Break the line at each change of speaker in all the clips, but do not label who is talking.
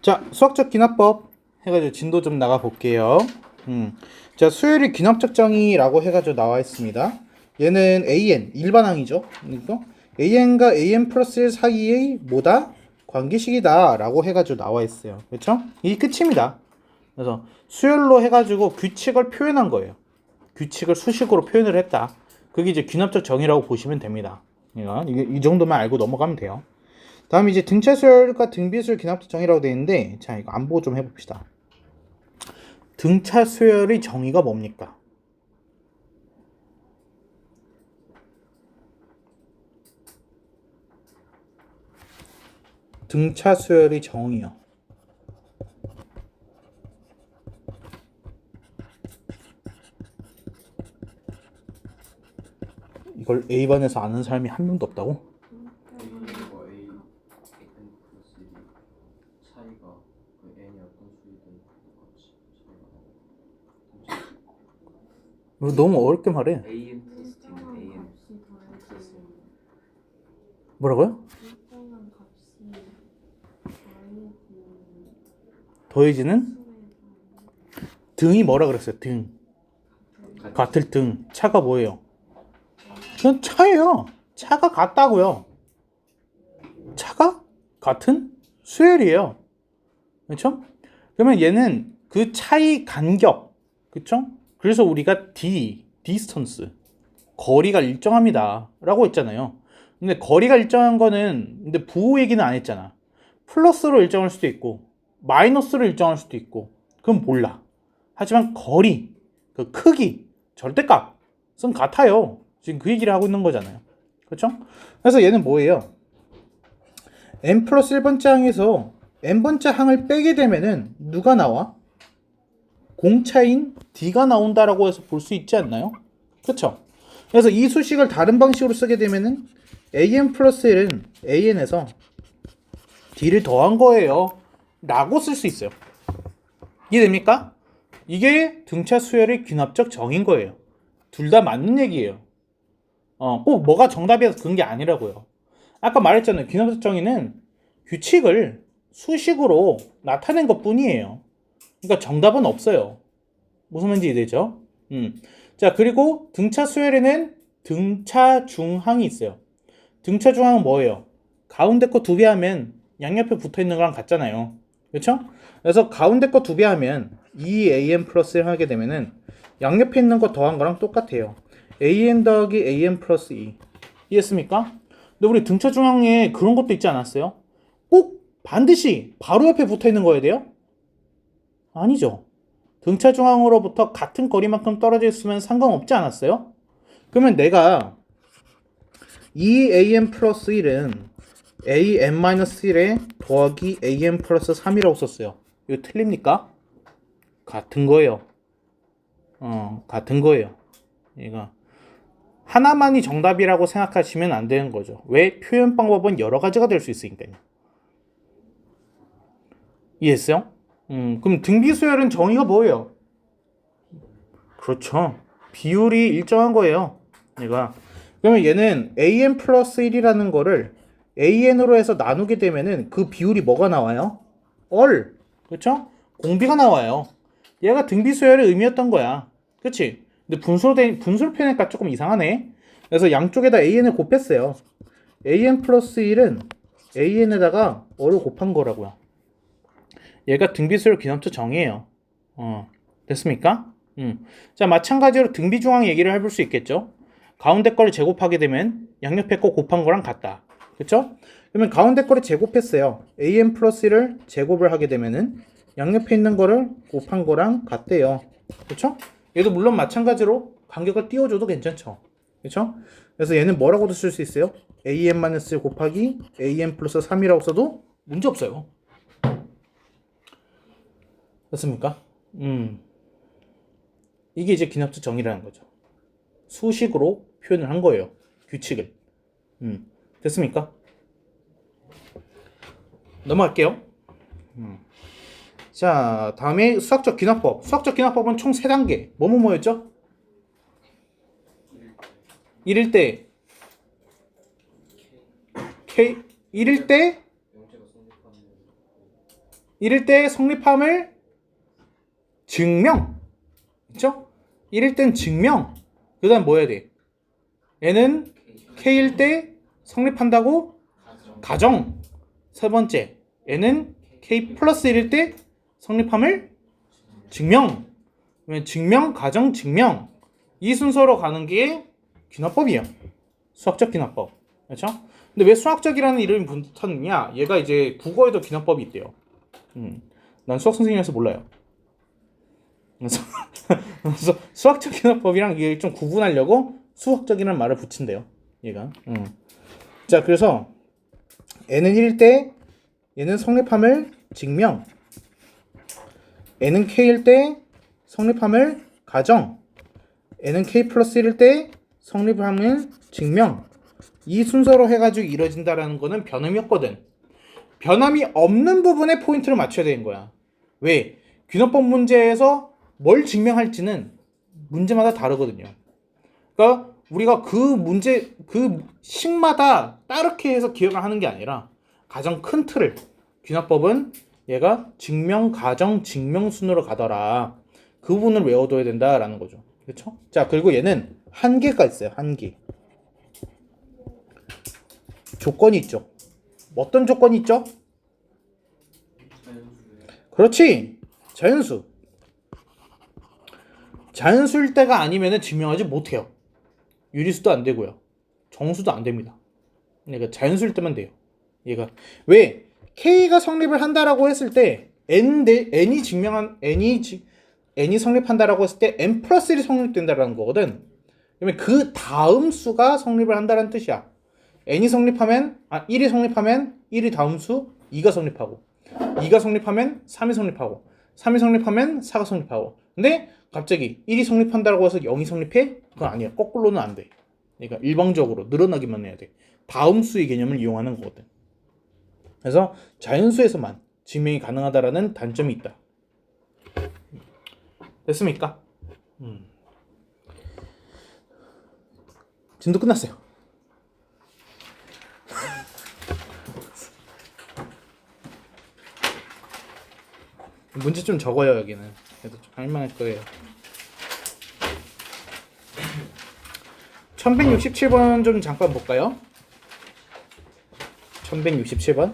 자, 수학적 기납법 해가지고 진도 좀 나가 볼게요. 자, 수열이 기납적 정의라고 해가지고 나와 있습니다. 얘는 AN 일반항이죠. 그러니까 AN과 AN 플러스 1 사이의 뭐다? 관계식이다 라고 해가지고 나와 있어요. 그렇죠? 이 끝입니다. 그래서 수열로 해가지고 규칙을 표현한 거예요. 규칙을 수식으로 표현을 했다. 그게 이제 기납적 정의라고 보시면 됩니다. 이게 이 정도만 알고 넘어가면 돼요. 다음 이제 등차수열과 등비수열 기납적 정의라고 되어 있는데, 자, 이거 안보 좀 해봅시다. 등차수열의 정의가 뭡니까? 등차수열의 정의요. 이걸 A반에서 아는 사람이 한 명도 없다고?
A과 A, n 플러스 1이 차이가 그 n이 어떤 수이든 똑같이 차이가 나고
이거 너무 어렵게 말해.
an 플러스 t는 an 플러스
뭐라고요? 더해지는 등이 뭐라 그랬어요? 등. 같을 등. 차가 뭐예요? 그냥 차예요. 차가 같다고요. 차가 같은 수열이에요. 그렇죠? 그러면 얘는 그 차이 간격, 그렇죠? 그래서 우리가 distance, 거리가 일정합니다 라고 했잖아요. 근데 거리가 일정한 거는 근데 부호 얘기는 안 했잖아. 플러스로 일정할 수도 있고 마이너스로 일정할 수도 있고 그건 몰라. 하지만 거리, 그 크기, 절대값은 같아요. 지금 그 얘기를 하고 있는 거잖아요. 그렇죠? 그래서 얘는 뭐예요? n 플러스 1번째 항에서 n번째 항을 빼게 되면은 누가 나와? 공차인 d가 나온다라고 해서 볼 수 있지 않나요? 그렇죠? 그래서 이 수식을 다른 방식으로 쓰게 되면은 an 플러스 1은 an에서 d를 더한 거예요 라고 쓸 수 있어요. 이해됩니까? 이게 등차 수열의 귀납적 정의인 거예요. 둘 다 맞는 얘기예요. 꼭 뭐가 정답이어서 그런 게 아니라고요. 아까 말했잖아요. 귀납적 정의는 규칙을 수식으로 나타낸 것 뿐이에요. 그러니까 정답은 없어요. 무슨 말인지 이해되죠? 자, 그리고 등차 수열에는 등차 중항이 있어요. 등차 중항은 뭐예요? 가운데 거 두 배 하면 양옆에 붙어 있는 거랑 같잖아요. 그렇죠? 그래서 가운데 거 두 배 하면 2an 플러스 1 하게 되면은 양옆에 있는 거 더한 거랑 똑같아요. an 더하기 an 플러스 2. 이해했습니까? 근데 우리 등차 중앙에 그런 것도 있지 않았어요? 꼭 반드시 바로 옆에 붙어 있는 거야 돼요? 아니죠. 등차 중앙으로부터 같은 거리만큼 떨어져 있으면 상관없지 않았어요? 그러면 내가 2an 플러스 1은 an-1에 더하기 an 플러스 3이라고 썼어요. 이거 틀립니까? 같은 거예요. 같은 거예요. 얘가 하나만이 정답이라고 생각하시면 안 되는 거죠. 왜? 표현 방법은 여러 가지가 될 수 있으니까요. 이해했어요? 그럼 등비수열은 정의가 뭐예요? 그렇죠. 비율이 일정한 거예요. 얘가. 그러면 얘는 an 플러스 1이라는 거를 an으로 해서 나누게 되면은 그 비율이 뭐가 나와요? 얼. 그렇죠? 공비가 나와요. 얘가 등비수열의 의미였던 거야. 그치? 근데 분수로 표현하니까 조금 이상하네. 그래서 양쪽에다 an을 곱했어요. an 플러스 1은 an에다가 얼을 곱한 거라고요. 얘가 등비수열 기납적 정의예요. 됐습니까? 자, 마찬가지로 등비중앙 얘기를 해볼 수 있겠죠. 가운데 거를 제곱하게 되면 양옆에 거 곱한 거랑 같다. 그렇죠? 그러면 가운데 거를 제곱했어요. an 플러스 1을 제곱을 하게 되면은 양옆에 있는 거를 곱한 거랑 같대요. 그렇죠? 얘도 물론 마찬가지로 간격을 띄워줘도 괜찮죠. 그렇죠? 그래서 얘는 뭐라고도 쓸 수 있어요? an-1 곱하기 an 플러스 3이라고 써도 문제 없어요. 됐습니까? 이게 이제 기납적 정의라는 거죠. 수식으로 표현을 한 거예요. 규칙을. 됐습니까? 넘어갈게요. 자, 다음에 수학적 기납법. 수학적 기납법은 총 3단계. 뭐였죠? 1일 때 K 1일 때
영재가 성립하는
이럴 때 성립함을 증명. 그쵸? 이럴 땐 증명. 그 다음 뭐 해야 돼? 얘는 K일 때 성립한다고 가정. 세 번째, 얘는 K 플러스 1일 때 성립함을 증명. 그러면 증명, 가정, 증명. 이 순서로 가는 게 귀납법이에요. 수학적 귀납법. 그렇죠? 근데 왜 수학적이라는 이름이 붙었느냐? 얘가 이제 국어에도 귀납법이 있대요. 난 수학 선생님이라서 몰라요. 그래서 수학적 귀납법이랑 이게 좀 구분하려고 수학적이라는 말을 붙인대요. 얘가. 자, 그래서 n은 1일 때 얘는 성립함을 증명. n은 k일 때 성립함을 가정. n은 k 플러스 1일 때 성립함을 증명. 이 순서로 해가지고 이루어진다라는 거는 변함이었거든. 변함이 없는 부분에 포인트를 맞춰야 되는 거야. 왜? 귀납법 문제에서 뭘 증명할지는 문제마다 다르거든요. 그러니까 우리가 그 문제, 그 식마다 따르게 해서 기억을 하는 게 아니라 가장 큰 틀을, 귀납법은 얘가 증명, 가정, 증명 순으로 가더라. 그 부분을 외워둬야 된다라는 거죠. 그렇죠? 자, 그리고 얘는 한계가 있어요. 한계. 조건이 있죠. 어떤 조건이 있죠? 그렇지. 자연수. 자연수일 때가 아니면 증명하지 못해요. 유리수도 안 되고요. 정수도 안 됩니다. 그러니까 자연수일 때만 돼요. 얘가 왜 K가 성립을 한다라고 했을 때 n이 증명한 n이 성립한다라고 했을 때 n 플러스 1이 성립된다라는 거거든. 그러면 그 다음 수가 성립을 한다는 뜻이야. n이 성립하면 1이 성립하면 1이 다음 수 2가 성립하고 2가 성립하면 3이 성립하고 3이 성립하면 4가 성립하고. 근데 갑자기 1이 성립한다고 해서 0이 성립해? 그건 아니야. 거꾸로는 안 돼. 그러니까 일방적으로 늘어나기만 해야 돼. 다음 수의 개념을 이용하는 거거든. 그래서 자연수에서만 증명이 가능하다라는 단점이 있다. 됐습니까? 진도 끝났어요. 문제 좀 적어요. 여기는 그래도 좀 할만할 거예요. 1167번 좀 잠깐 볼까요? 1167번.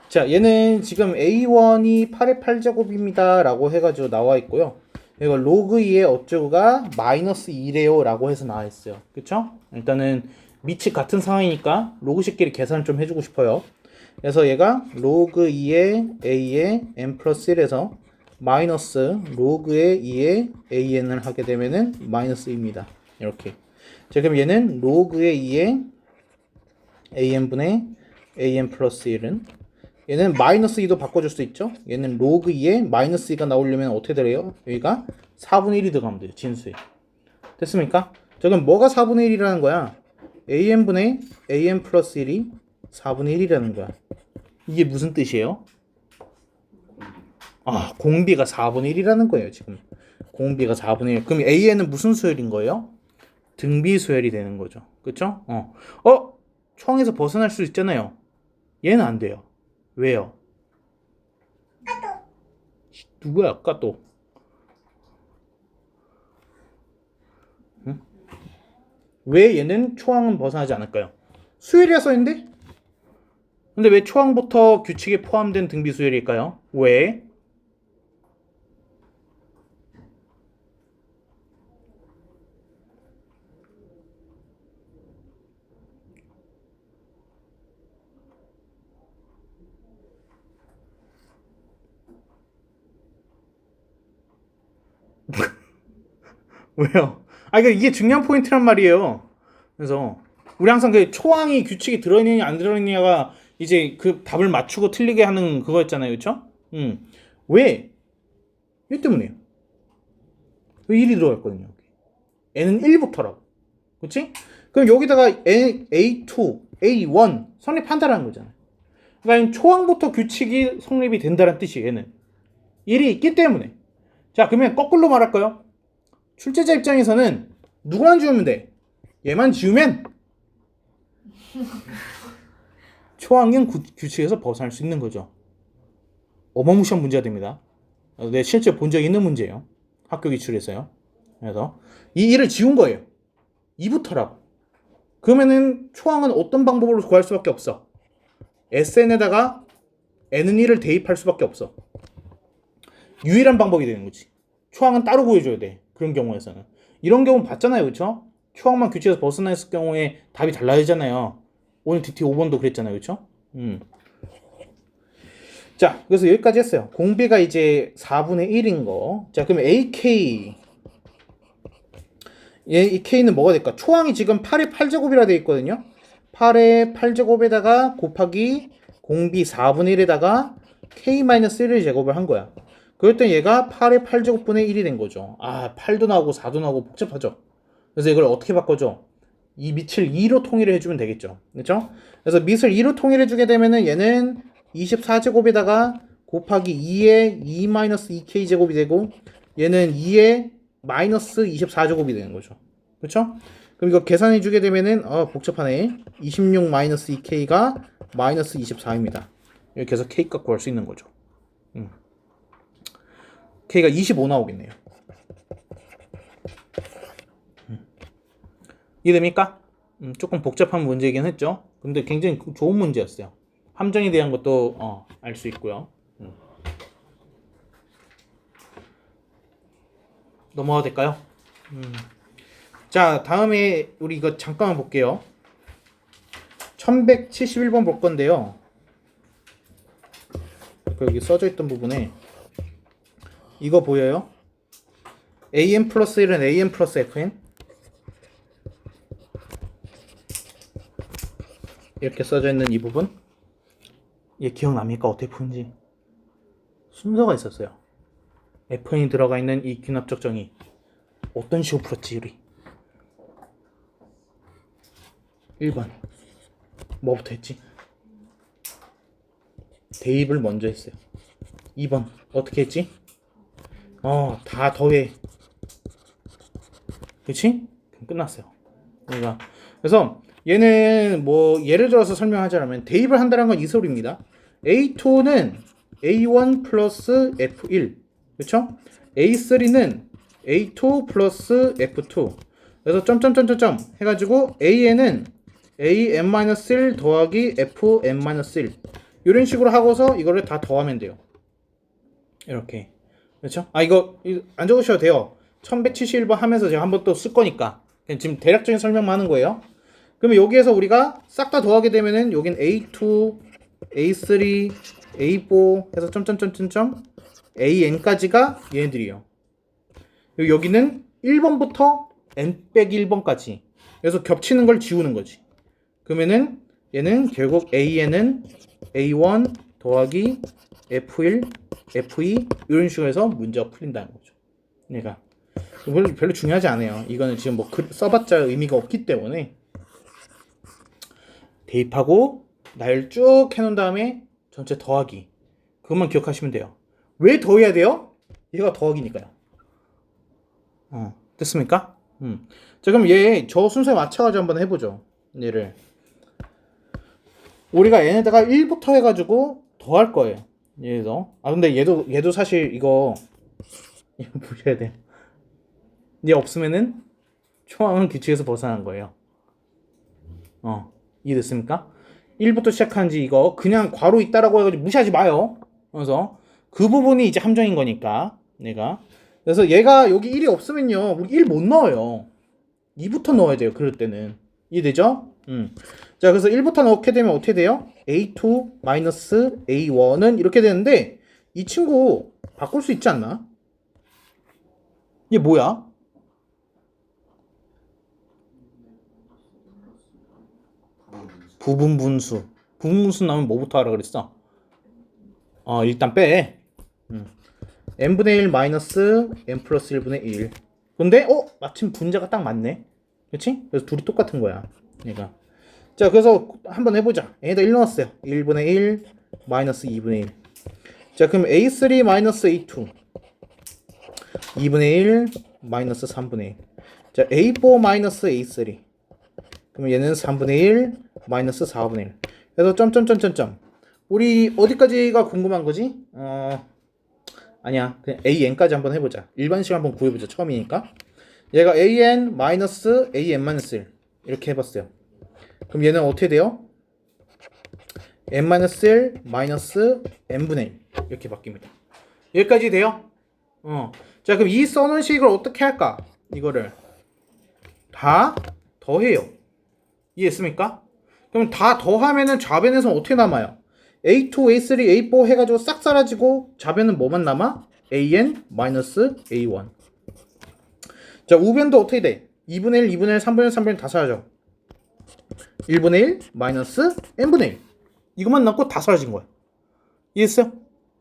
자, 얘는 지금 A1이 8의 8제곱입니다 라고 해가지고 나와 있고요. 이거 로그 2의 어쩌고가 마이너스 2래요 라고 해서 나와 있어요. 그쵸? 일단은 밑이 같은 상황이니까 로그식끼리 계산을 좀 해주고 싶어요. 그래서 얘가 로그 2의 a의 n 플러스 1에서 마이너스 로그의 2의 an을 하게 되면은 마이너스 2입니다. 이렇게. 자, 그럼 얘는 로그의 2의 an분의 an 플러스 1은 얘는 마이너스 2도 바꿔줄 수 있죠. 얘는 로그 2에 마이너스 2가 나오려면 어떻게 되래요? 여기가 4분의 1이 들어가면 돼요. 진수에. 됐습니까? 자, 그럼 뭐가 4분의 1이라는 거야? an분의 an 플러스 1이 4분의 1이라는 거야. 이게 무슨 뜻이에요? 공비가 4분의 1이라는 거예요. 지금 공비가 4분의 1. 그럼 an은 무슨 수열인 거예요? 등비 수열이 되는 거죠. 그쵸? 초항에서 벗어날 수 있잖아요. 얘는 안 돼요. 왜요? 누구야? 까또. 응? 왜 얘는 초항은 벗어나지 않을까요? 수열이라 써있는데? 근데 왜 초항부터 규칙에 포함된 등비 수열일까요? 왜? 왜요? 그러니까 이게 중요한 포인트란 말이에요. 그래서 우리 항상 그 초항이 규칙이 들어있느냐 안 들어있느냐가 이제 그 답을 맞추고 틀리게 하는 그거였잖아요. 그쵸? 왜? 이 때문에요. 왜 1이 들어갔거든요. n은 1부터라고. 그치? 그럼 여기다가 A2, A1 성립한다라는 거잖아요. 그러니까 초항부터 규칙이 성립이 된다는 뜻이에요. 얘는 1이 있기 때문에. 자, 그러면 거꾸로 말할까요? 출제자 입장에서는 누구만 지우면 돼? 얘만 지우면 초항은 규칙에서 벗어날 수 있는 거죠. 어마무시한 문제가 됩니다. 내 실제 본 적이 있는 문제예요. 학교 기출에서요. 그래서 이 1을 지운 거예요. 2부터라고. 그러면은 초항은 어떤 방법으로 구할 수밖에 없어. SN에다가 N은 1을 대입할 수밖에 없어. 유일한 방법이 되는 거지. 초항은 따로 구해줘야 돼. 그런 경우에서는. 이런 경우 봤잖아요. 그쵸? 초항만 규칙에서 벗어났을 경우에 답이 달라지잖아요. 오늘 DT 5번도 그랬잖아요. 그쵸? 자, 그래서 여기까지 했어요. 공비가 이제 4분의 1인 거. 자, 그럼 AK. 이 K는 뭐가 될까? 초항이 지금 8의 8제곱이라 되어 있거든요. 8의 8제곱에다가 곱하기 공비 4분의 1에다가 K-1을 제곱을 한 거야. 그럴 땐 얘가 8의 8제곱분의 1이 된 거죠. 아, 8도 나오고 4도 나오고 복잡하죠. 그래서 이걸 어떻게 바꿔줘? 이 밑을 2로 통일을 해주면 되겠죠. 그렇죠? 그래서 밑을 2로 통일해 주게 되면은 얘는 24제곱에다가 곱하기 2의 2-2k 제곱이 되고 얘는 2의 마이너스 24제곱이 되는 거죠. 그렇죠? 그럼 이거 계산해 주게 되면은 복잡하네. 26 마이너스 2k가 마이너스 24입니다. 이렇게 해서 k 값 구할 수 있는 거죠. k가 25 나오겠네요. 이해됩니까? 조금 복잡한 문제이긴 했죠. 근데 굉장히 좋은 문제였어요. 함정에 대한 것도 알 수 있고요. 넘어가도 될까요? 자, 다음에 우리 이거 잠깐만 볼게요. 1171번 볼 건데요. 여기 써져 있던 부분에 이거 보여요? an 플러스 1은 an 플러스 fn 이렇게 써져 있는 이 부분, 얘 기억납니까? 어떻게 푸는지. 순서가 있었어요. fn이 들어가 있는 이 귀납적 정의 어떤 식으로 풀었지 우리? 1번 뭐부터 했지? 대입을 먼저 했어요. 2번 어떻게 했지? 다 더해. 그치? 그럼 끝났어요. 그래서 얘는 뭐 예를 들어서 설명하자면 대입을 한다는 건 이 소리입니다. A2는 A1 플러스 F1 그쵸? A3는 A2 플러스 F2 그래서 점점점점점 해가지고 AN은 AN-1 더하기 FN-1 이런 식으로 하고서 이거를 다 더하면 돼요. 이렇게. 그렇죠? 이거 안 적으셔도 돼요. 1171번 하면서 제가 한번 또 쓸 거니까. 그냥 지금 대략적인 설명만 하는 거예요. 그러면 여기에서 우리가 싹 다 더하게 되면은 여긴 A2, A3, A4 해서 점점점점점 AN까지가 얘네들이에요. 여기는 1번부터 N-1번까지. 그래서 겹치는 걸 지우는 거지. 그러면은 얘는 결국 AN은 A1 더하기 F1, F2 이런 식으로 해서 문제가 풀린다는 거죠. 그러니까 별로 중요하지 않아요. 이거는 지금 뭐 써봤자 의미가 없기 때문에 대입하고 날 쭉 해놓은 다음에 전체 더하기 그것만 기억하시면 돼요. 왜 더해야 돼요? 얘가 더하기니까요. 됐습니까? 자, 그럼 얘 저 순서에 맞춰가지고 한번 해보죠. 얘를 우리가 얘네다가 1부터 해가지고 더할 거예요. 얘도 근데 얘도 사실 이거 보셔야 돼. 얘 없으면은 초항은 규칙에서 벗어난 거예요. 이해됐습니까? 1부터 시작하는지 이거 그냥 괄호 있다라고 해가지고 무시하지 마요. 그래서 그 부분이 이제 함정인 거니까 얘가. 그래서 얘가 여기 1이 없으면요 우리 1 못 넣어요. 2부터 넣어야 돼요. 그럴 때는. 이해되죠? 자, 그래서 1부터 넣게 되면 어떻게 돼요? A2 마이너스 A1은 이렇게 되는데 이 친구 바꿀 수 있지 않나? 얘 뭐야? 부분분수. 부분분수 나오면 뭐부터 하라 그랬어? 일단 빼. n분의 1 마이너스 n 플러스 1분의 1. 근데 마침 분자가 딱 맞네. 그렇지? 그래서 둘이 똑같은 거야. 얘가. 자, 그래서 한번 해보자. 얘에다 1 넣었어요. 1분의 1 마이너스 2분의 1. 자, 그럼 A3 마이너스 A2 2분의 1 마이너스 3분의 1. 자, A4 마이너스 A3 그러면 얘는 3분의 1 마이너스 4분의 1. 그래서 점점점점점 우리 어디까지가 궁금한 거지? 아니야. 그냥 AN까지 한번 해보자. 일반식 한번 구해보자. 처음이니까. 얘가 AN 마이너스 AN-1 이렇게 해봤어요. 그럼 얘는 어떻게 돼요? n-1 마이너스 n분의 1 이렇게 바뀝니다. 여기까지 돼요? 자, 그럼 이 써놓은 식을 어떻게 할까? 이거를 다 더해요. 이해했습니까? 그럼 다 더하면은 좌변에서 어떻게 남아요? A2, A3, A4 해가지고 싹 사라지고 좌변은 뭐만 남아? AN 마이너스 A1. 자, 우변도 어떻게 돼? 2분의 1, 2분의 1, 3분의 1, 3분의 1 다 사라져. 1분의 1 마이너스 n분의 1. 이것만 남고 다 사라진 거야. 이해했어요?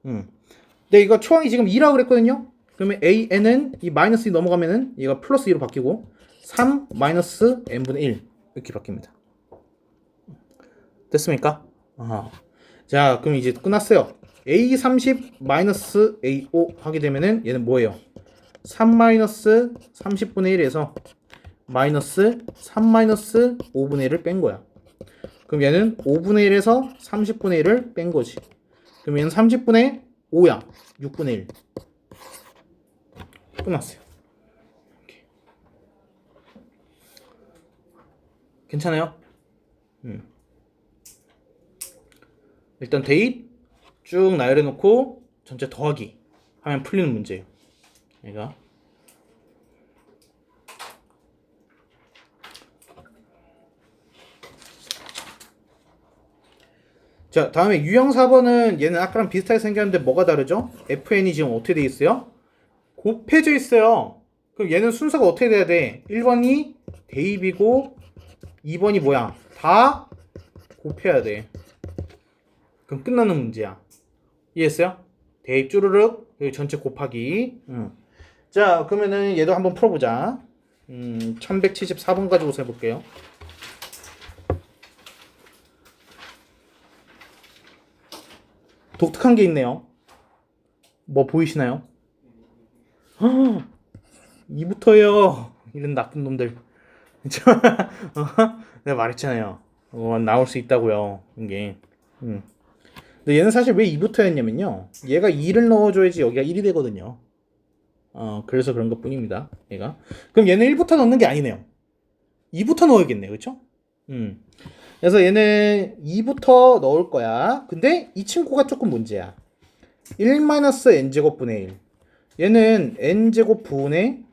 근데 이거 초항이 지금 2라고 그랬거든요? 그러면 AN은 이 마이너스 2 넘어가면은 얘가 플러스 2로 바뀌고 3 마이너스 n분의 1 이렇게 바뀝니다. 됐습니까? 자, 그럼 이제 끝났어요. A30 마이너스 A5 하게 되면은 얘는 뭐예요? 3 마이너스 30분의 1에서 마이너스 3 마이너스 5분의 1을 뺀 거야. 그럼 얘는 5분의 1에서 30분의 1을 뺀 거지. 그럼 얘는 30분의 5야. 6분의 1. 끝났어요. 이렇게. 괜찮아요? 일단 대입 쭉 나열해 놓고 전체 더하기 하면 풀리는 문제예요. 얘가 자, 다음에 유형 4번은 얘는 아까랑 비슷하게 생겼는데 뭐가 다르죠? FN이 지금 어떻게 돼 있어요? 곱해져 있어요. 그럼 얘는 순서가 어떻게 돼야 돼? 1번이 대입이고 2번이 뭐야? 다 곱해야 돼. 그럼 끝나는 문제야. 이해했어요? 대입 쭈르륵 여기 전체 곱하기. 자, 그러면은 얘도 한번 풀어보자. 1174번 가지고서 해볼게요. 독특한 게 있네요. 뭐 보이시나요? 2부터요. 이런 나쁜 놈들. 내가 말했잖아요. 나올 수 있다고요. 이게. 근데 얘는 사실 왜 2부터였냐면요. 얘가 2를 넣어줘야지 여기가 1이 되거든요. 그래서 그런 것 뿐입니다. 얘가. 그럼 얘는 1부터 넣는 게 아니네요. 2부터 넣어야겠네. 그쵸? 그래서 얘는 2부터 넣을 거야. 근데 이 친구가 조금 문제야. 1-n제곱분의 1. 얘는 n제곱 분의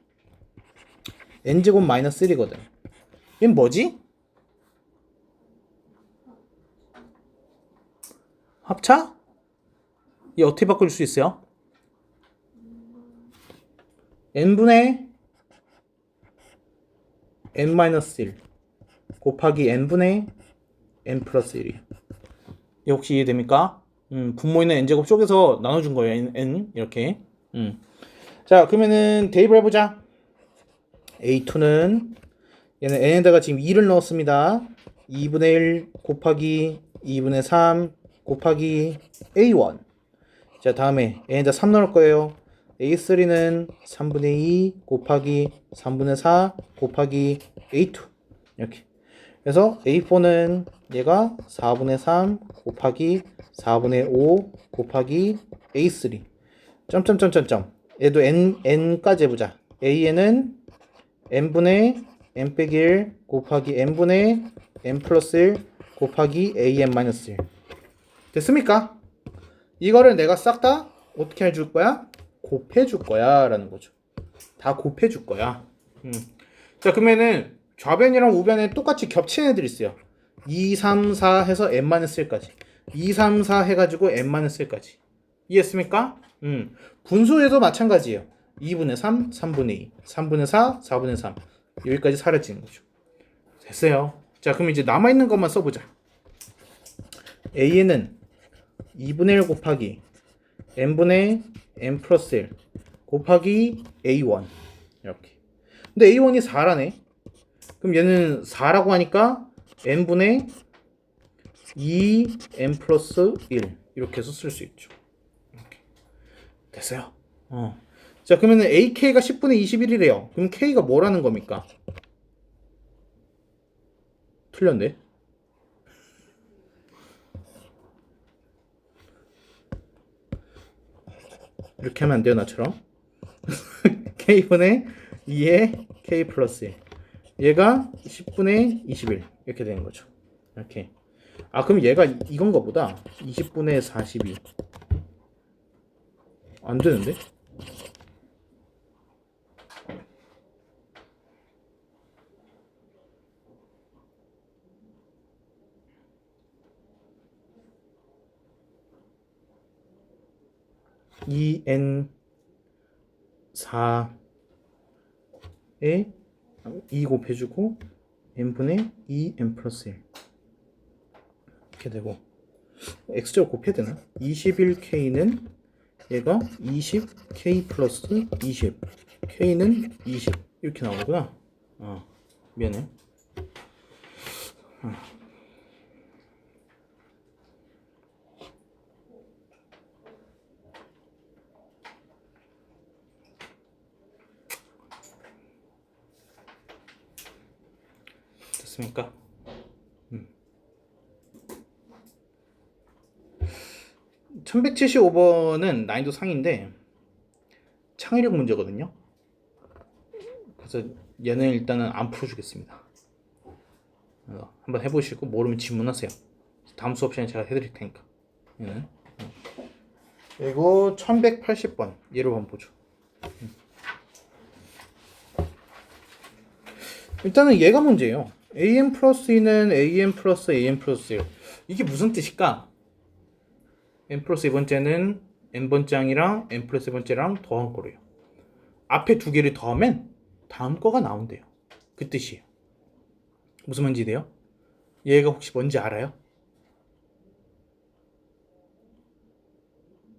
n제곱 마이너스 1이거든. 얘는 뭐지? 합차? 얘 어떻게 바꿀 수 있어요? n분의 n-1 곱하기 n분의 n 플러스 1이. 얘 혹시 이해됩니까? 분모 있는 n제곱 쪽에서 나눠준 거예요. n 이렇게. 자, 그러면은 대입을 해보자. A2는 얘는 n에다가 지금 2를 넣었습니다. 2분의 1 곱하기 2분의 3 곱하기 A1. 자, 다음에 n에다 3 넣을 거예요. A3는 3분의 2 곱하기 3분의 4 곱하기 A2 이렇게. 그래서 A4는 얘가 4분의 3 곱하기 4분의 5 곱하기 A3 점점점점점. 얘도 n까지 해보자. AN은 n분의 n 빼기 1 곱하기 n분의 n 플러스 1 곱하기 an-1 됐습니까? 이거를 내가 싹 다 어떻게 해줄 거야? 곱해줄 거야 라는 거죠. 다 곱해줄 거야. 자, 그러면은 좌변이랑 우변에 똑같이 겹치는 애들이 있어요. 2, 3, 4 해서 n-1까지 2, 3, 4 해가지고 n-1까지 이해했습니까? 분수에도 마찬가지예요. 2분의 3, 3분의 2, 3분의 4, 4분의 3 여기까지 사라지는 거죠. 됐어요. 자, 그럼 이제 남아있는 것만 써보자. A는 2분의 1 곱하기 n분의 n 플러스 1 곱하기 A1 이렇게. 근데 A1이 4라네. 그럼 얘는 4라고 하니까 n분의 2n 플러스 1 이렇게 해서 쓸 수 있죠. 이렇게. 됐어요. 자, 그러면 AK가 10분의 21이래요. 그럼 K가 뭐라는 겁니까? 틀렸네. 이렇게 하면 안 돼요, 나처럼. k분의 2의 k 플러스 1. 얘가 10분의 21 이렇게 되는 거죠. 이렇게. 아, 그럼 얘가 이건가 보다. 20분의 42. 안 되는데? n 4에 2 곱해주고 n분의 2n 플러스 1 이렇게 되고 x제곱 곱해야 되나? 21k는 얘가 20k 플러스 20 k는 20 이렇게 나오구나. 미안해. 됐습니까? 1175번은 난이도 상인데 창의력 문제거든요. 그래서 얘는 일단은 안 풀어주겠습니다. 한번 해보시고 모르면 질문하세요. 다음 수업 시간에 제가 해드릴 테니까. 얘는. 그리고 1180번 얘를 한번 보죠. 일단은 얘가 문제예요. am 플러스 2는 am 플러스 am 플러스 1. 이게 무슨 뜻일까? n 플러스 2번째는 n번째랑 n 플러스 2번째랑 더한 거래요. 앞에 두 개를 더하면 다음 거가 나온대요. 그 뜻이에요. 무슨 말인지 돼요? 얘가 혹시 뭔지 알아요?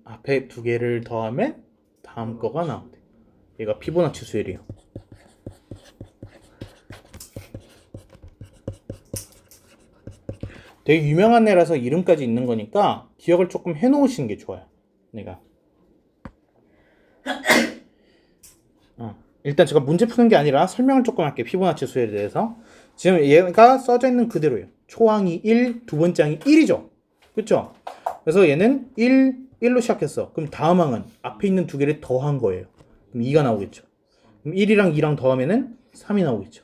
앞에 두 개를 더하면 다음 거가 나온대. 얘가 피보나치 수열이에요. 되게 유명한 애라서 이름까지 있는 거니까 기억을 조금 해놓으시는 게 좋아요. 내가 일단 제가 문제 푸는 게 아니라 설명을 조금 할게요. 피보나치 수열에 대해서. 지금 얘가 써져 있는 그대로예요. 초항이 1, 두 번째 항이 1이죠. 그쵸? 그래서 얘는 1로 시작했어. 그럼 다음 항은 앞에 있는 두 개를 더한 거예요. 그럼 2가 나오겠죠. 그럼 1이랑 2랑 더하면은 3이 나오겠죠.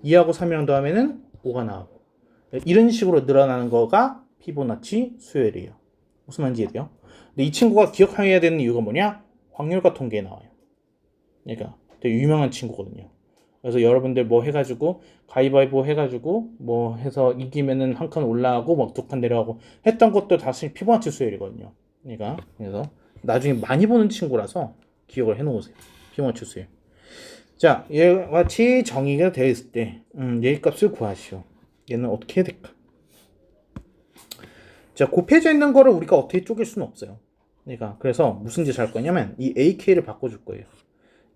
2하고 3이랑 더하면은 5가 나오고. 이런 식으로 늘어나는 거가 피보나치 수열이에요. 무슨 말인지 이해돼요? 근데 이 친구가 기억해야 되는 이유가 뭐냐? 확률과 통계에 나와요. 그러니까 되게 유명한 친구거든요. 그래서 여러분들 뭐 해가지고 가위바위보 해가지고 뭐 해서 이기면은 한 칸 올라가고 막 두 칸 내려가고 했던 것도 다시 피보나치 수열이거든요. 그러니까 그래서 나중에 많이 보는 친구라서 기억을 해놓으세요. 피보나치 수열. 자, 얘와 같이 정의가 되어 있을 때 얘 값을 구하시오. 얘는 어떻게 해야 될까? 자, 곱해져 있는 거를 우리가 어떻게 쪼갤 수는 없어요. 그러니까 그래서 무슨 짓을 할 거냐면 이 ak를 바꿔줄 거예요.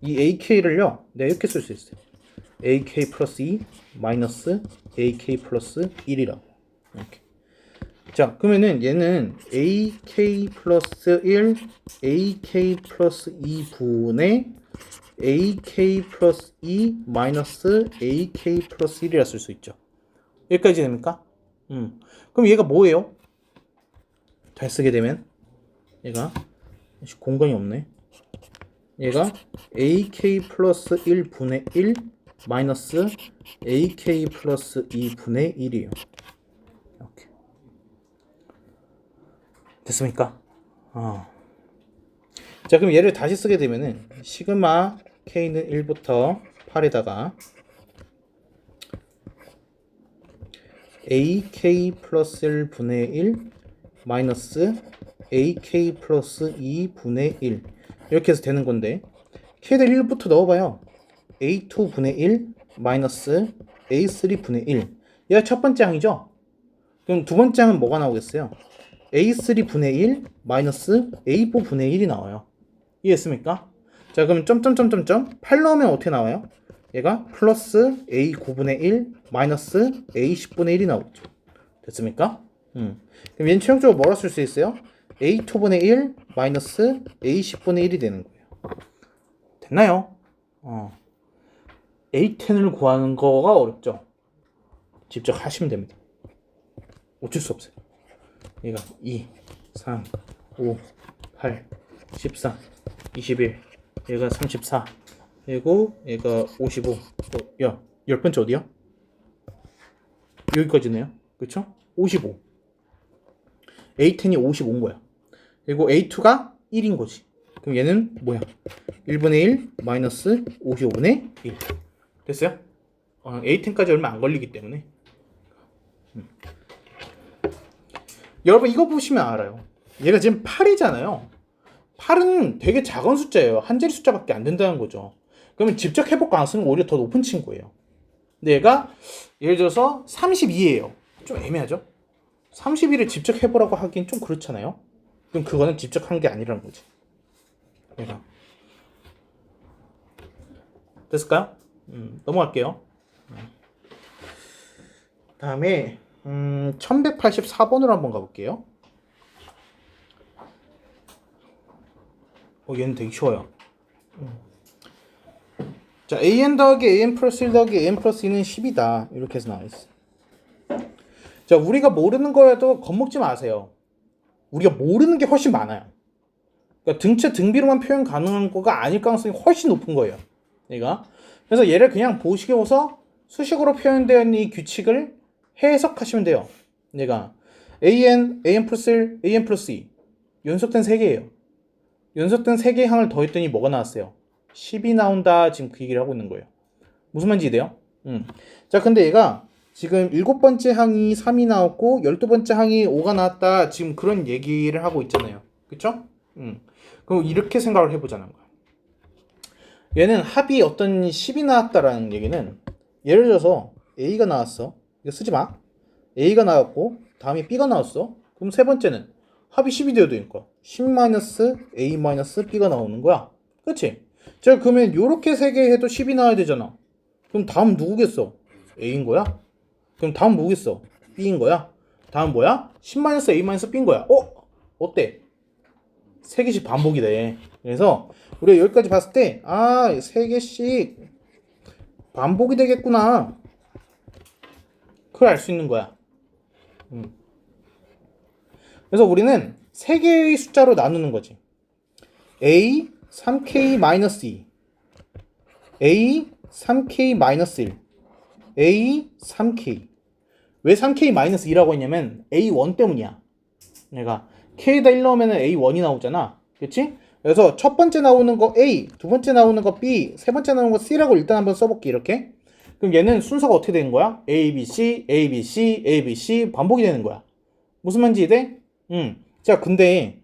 이 ak를요 내가 이렇게 쓸 수 있어요. ak 플러스 2 마이너스 ak 플러스 1이라고. 이렇게. 자, 그러면은 얘는 ak 플러스 1 ak 플러스 2분의 ak 플러스 2 마이너스 ak 플러스 1이라 쓸 수 있죠. 여기까지 됩니까? 그럼 얘가 뭐예요? 잘 쓰게 되면 얘가 공간이 없네. 얘가 ak 플러스 1분의 1 마이너스 ak 플러스 2분의 1이에요. 이렇게. 됐습니까? 자, 그럼 얘를 다시 쓰게 되면은 시그마 k는 1부터 8에다가 ak 플러스 1분의 1 마이너스 ak 플러스 2분의 1 이렇게 해서 되는 건데 k를 1부터 넣어봐요. a2분의 1 마이너스 a3분의 1 얘가 첫 번째 항이죠. 그럼 두 번째 항은 뭐가 나오겠어요? a3분의 1 마이너스 a4분의 1이 나와요. 이해했습니까? 자, 그럼 점점점점점 8 넣으면 어떻게 나와요? 얘가 플러스 a9분의 1 마이너스 a10분의 1이 나오죠. 됐습니까? 그럼 얘는 최종적으로 뭐라 쓸 수 있어요? a2분의 1 마이너스 a10분의 1이 되는 거예요. 됐나요? a10을 구하는 거가 어렵죠. 직접 하시면 됩니다. 어쩔 수 없어요. 얘가 2, 3, 5, 8, 14, 21, 얘가 34, 그리고 얘가 55. 야, 10번째 어디야? 여기까지네요. 그쵸? 55. A10이 55인 거야. 그리고 A2가 1인 거지. 그럼 얘는 뭐야? 1분의 1 마이너스 55분의 1. 됐어요? A10까지 얼마 안 걸리기 때문에. 여러분 이거 보시면 알아요. 얘가 지금 8이잖아요. 8은 되게 작은 숫자예요. 한 자리 숫자밖에 안 된다는 거죠. 그러면 직접 해볼 가능성은 오히려 더 높은 친구예요. 근데 얘가 예를 들어서 32예요. 좀 애매하죠? 31을 직접 해보라고 하긴 좀 그렇잖아요. 그럼 그거는 직접 한 게 아니라는 거지. 얘가. 됐을까요? 넘어갈게요. 다음에 1184번으로 한번 가볼게요. 얘는 되게 쉬워요. 자, an 더하기 an 플러스 1 더하기 an 플러스 2는 10이다. 이렇게 해서 나와있어. 자, 우리가 모르는 거여도 겁먹지 마세요. 우리가 모르는 게 훨씬 많아요. 그러니까 등차 등비로만 표현 가능한 거가 아닐 가능성이 훨씬 높은 거예요. 얘가. 그래서 얘를 그냥 보시고서 수식으로 표현되어 있는 이 규칙을 해석하시면 돼요. 얘가 an 플러스 1, an 플러스 2 연속된 3개예요. 연속된 3개의 항을 더했더니 뭐가 나왔어요? 10이 나온다. 지금 그 얘기를 하고 있는 거예요. 무슨 말인지 이해돼요? 자, 근데 얘가 지금 7번째 항이 3이 나왔고 12번째 항이 5가 나왔다. 지금 그런 얘기를 하고 있잖아요. 그쵸? 그럼 이렇게 생각을 해보자는 거야. 얘는 합이 어떤 10이 나왔다라는 얘기는 예를 들어서 A가 나왔어. 이거 쓰지 마. A가 나왔고 다음에 B가 나왔어. 그럼 세 번째는 합이 10이 되어야 되니까 10-A-B가 나오는 거야. 그치? 자, 그러면 요렇게 세 개 해도 10이 나와야 되잖아. 그럼 다음 누구겠어? A인 거야? 그럼 다음 뭐겠어? B인 거야? 다음 뭐야? 10-A-B인 거야. 어때? 3개씩 반복이 돼. 그래서 우리가 여기까지 봤을 때 3개씩 반복이 되겠구나. 그걸 알 수 있는 거야. 그래서 우리는 3개의 숫자로 나누는 거지. A 3K-2 A 3K-1 A 3K. 왜 3K-2라고 했냐면 A1 때문이야. 내가 K에다 1 넣으면 A1이 나오잖아. 그치? 그래서 첫 번째 나오는 거 A, 두 번째 나오는 거 B, 세 번째 나오는 거 C라고 일단 한번 써볼게. 이렇게. 그럼 얘는 순서가 어떻게 되는 거야? A, B, C, A, B, C, A, B, C 반복이 되는 거야. 무슨 말인지 이해돼? 자, 근데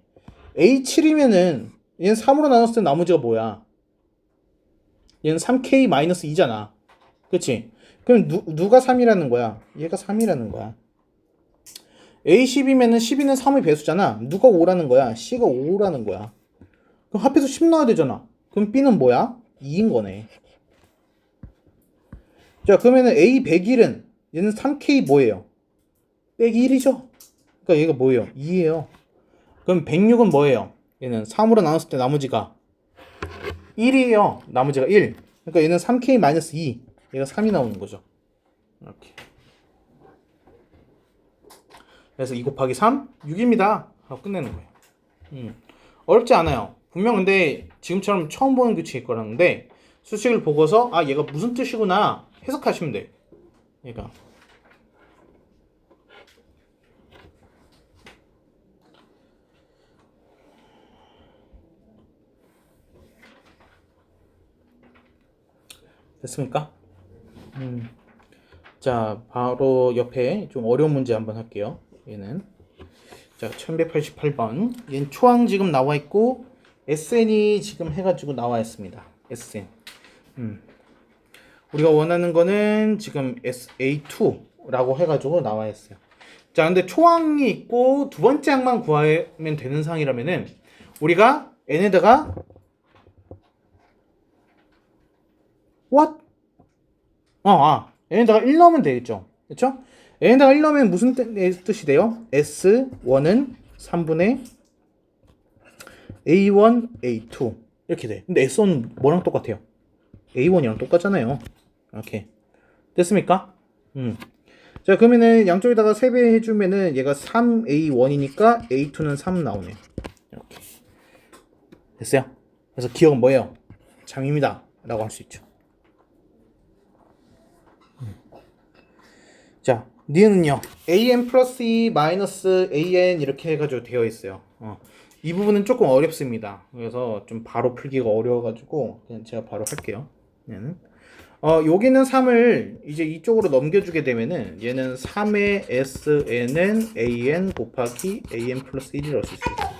A7이면은 얘는 3으로 나눴을 때 나머지가 뭐야? 얘는 3K-2잖아. 그치? 그럼 누가 3이라는 거야? 얘가 3이라는 거야. A10이면은 12는 3의 배수잖아. 누가 5라는 거야? C가 5라는 거야. 그럼 합해서 10 나와야 되잖아. 그럼 B는 뭐야? 2인 거네. 자, 그러면은 A101은 얘는 3K 뭐예요? 빼기 1이죠? 그러니까 얘가 뭐예요? 2예요. 그럼 106은 뭐예요? 얘는 3으로 나눴을 때 나머지가 1이에요. 나머지가 1. 그러니까 얘는 3K-2. 얘가 3이 나오는 거죠. 이렇게. 그래서 2 곱하기 3, 6입니다. 하고 끝내는 거예요. 어렵지 않아요. 분명 근데 지금처럼 처음 보는 규칙일 거라는데 수식을 보고서 얘가 무슨 뜻이구나 해석하시면 돼. 얘가. 됐습니까? 자, 바로 옆에 좀 어려운 문제 한번 할게요. 얘는 자, 1188번. 얘는 초항 지금 나와 있고 SN이 지금 해가지고 나와 있습니다. SN. 우리가 원하는 거는 지금 SA2라고 해가지고 나와 있어요. 자, 근데 초항이 있고 두 번째 항만 구하면 되는 상황이라면은 우리가 n에다가 what? n에다가 1 넣으면 되겠죠. 그렇죠? n에다가 1 넣으면 무슨 뜻이 돼요? S1은 3분의 A1, A2 이렇게 돼. 근데 S1은 뭐랑 똑같아요? A1이랑 똑같잖아요. 이렇게 됐습니까? 자, 그러면은 양쪽에다가 3배 해주면은 얘가 3A1이니까 A2는 3 나오네요. 이렇게 됐어요? 그래서 기억은 뭐예요? 잠입니다 라고 할 수 있죠. 자, 니은은요 an 플러스 2 마이너스 an 이렇게 해가지고 되어 있어요. 이 부분은 조금 어렵습니다. 그래서 좀 바로 풀기가 어려워가지고 그냥 제가 바로 할게요. 얘는 여기는 3을 이제 이쪽으로 넘겨주게 되면은 얘는 3의 sn은 an 곱하기 an 플러스 1이라고 쓸 수 있어요.